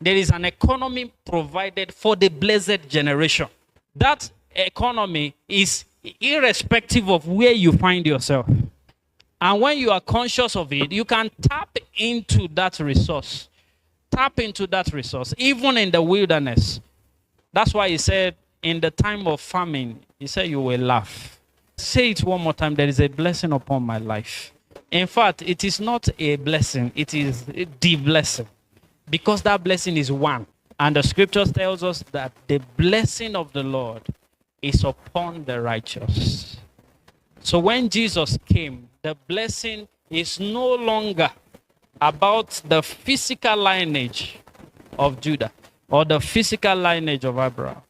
There is an economy provided for the blessed generation. That economy is irrespective of where you find yourself. And when you are conscious of it, you can tap into that resource. Tap into that resource, even in the wilderness. That's why he said, in the time of famine, he said, you will laugh. Say it one more time. There is a blessing upon my life. In fact, it is not a blessing. It is the blessing. Because that blessing is one. And the scripture tells us that the blessing of the Lord is upon the righteous. So when Jesus came, the blessing is no longer about the physical lineage of Judah or the physical lineage of Abraham.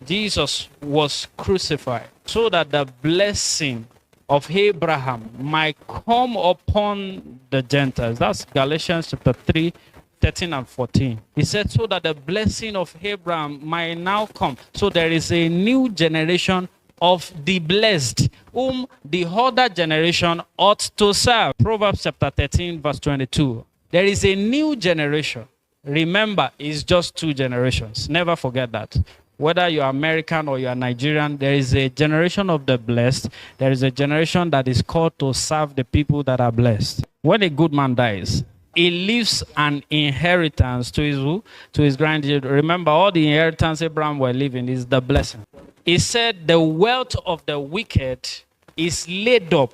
Jesus was crucified so that the blessing of Abraham might come upon the Gentiles. That's Galatians chapter 3, 13 and 14. He said, so that the blessing of Abraham might now come. So there is a new generation of the blessed, whom the other generation ought to serve. Proverbs chapter 13, verse 22. There is a new generation. Remember, it's just 2 generations. Never forget that. Whether you're American or you're Nigerian, there is a generation of the blessed. There is a generation that is called to serve the people that are blessed. When a good man dies, he leaves an inheritance to his who? To his grandchildren. Remember, all the inheritance Abraham were leaving is the blessing. He said the wealth of the wicked is laid up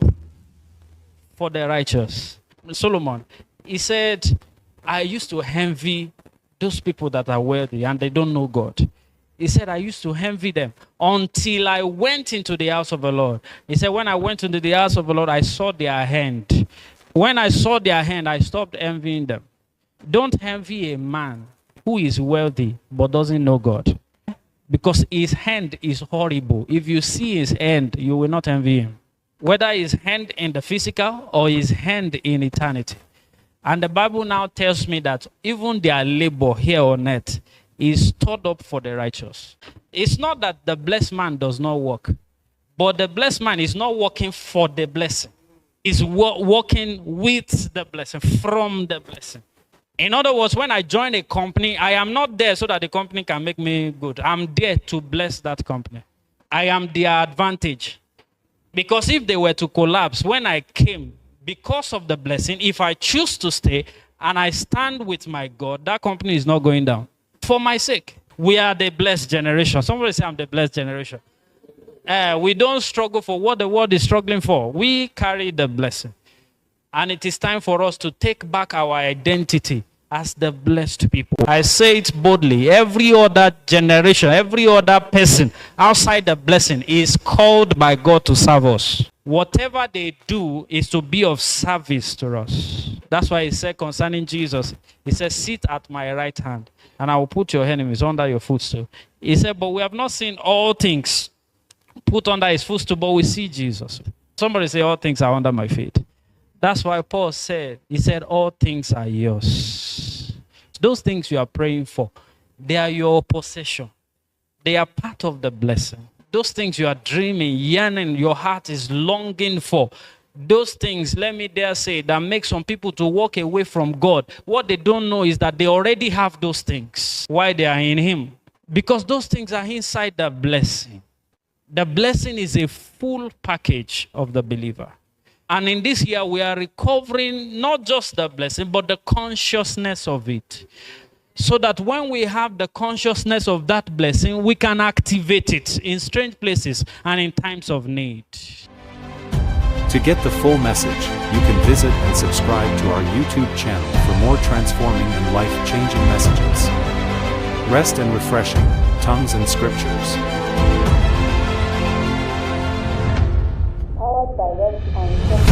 for the righteous. Solomon, he said, I used to envy those people that are wealthy and they don't know God. He said, I used to envy them until I went into the house of the Lord. He said, when I went into the house of the Lord, I saw their hand. When I saw their hand, I stopped envying them. Don't envy a man who is wealthy but doesn't know God. Because his hand is horrible. If you see his hand, you will not envy him. Whether his hand in the physical or his hand in eternity. And the Bible now tells me that even their labor here on earth is stored up for the righteous. It's not that the blessed man does not work. But the blessed man is not working for the blessing. He's working with the blessing, from the blessing. In other words, when I join a company, I am not there so that the company can make me good. I'm there to bless that company. I am their advantage. Because if they were to collapse, when I came, because of the blessing, if I choose to stay and I stand with my God, that company is not going down. For my sake, we are the blessed generation. Somebody say, I'm the blessed generation. We don't struggle for what the world is struggling for. We carry the blessing. And it is time for us to take back our identity as the blessed people. I say it boldly. Every other generation, every other person outside the blessing is called by God to serve us. Whatever they do is to be of service to us. That's why he said concerning Jesus, he said, sit at my right hand and I will put your enemies under your footstool. He said, but we have not seen all things put under his footstool, but we see Jesus. Somebody say, all things are under my feet. That's why Paul said, he said, all things are yours. Those things you are praying for, they are your possession. They are part of the blessing. Those things you are dreaming, yearning, your heart is longing for. Those things, let me dare say, that make some people to walk away from God. What they don't know is that they already have those things. Why they are in him? Because those things are inside the blessing. The blessing is a full package of the believer. And in this year, we are recovering not just the blessing, but the consciousness of it. So that when we have the consciousness of that blessing, we can activate it in strange places and in times of need. To get the full message, you can visit and subscribe to our YouTube channel for more transforming and life-changing messages. Rest and refreshing, tongues and scriptures. Powered by Red and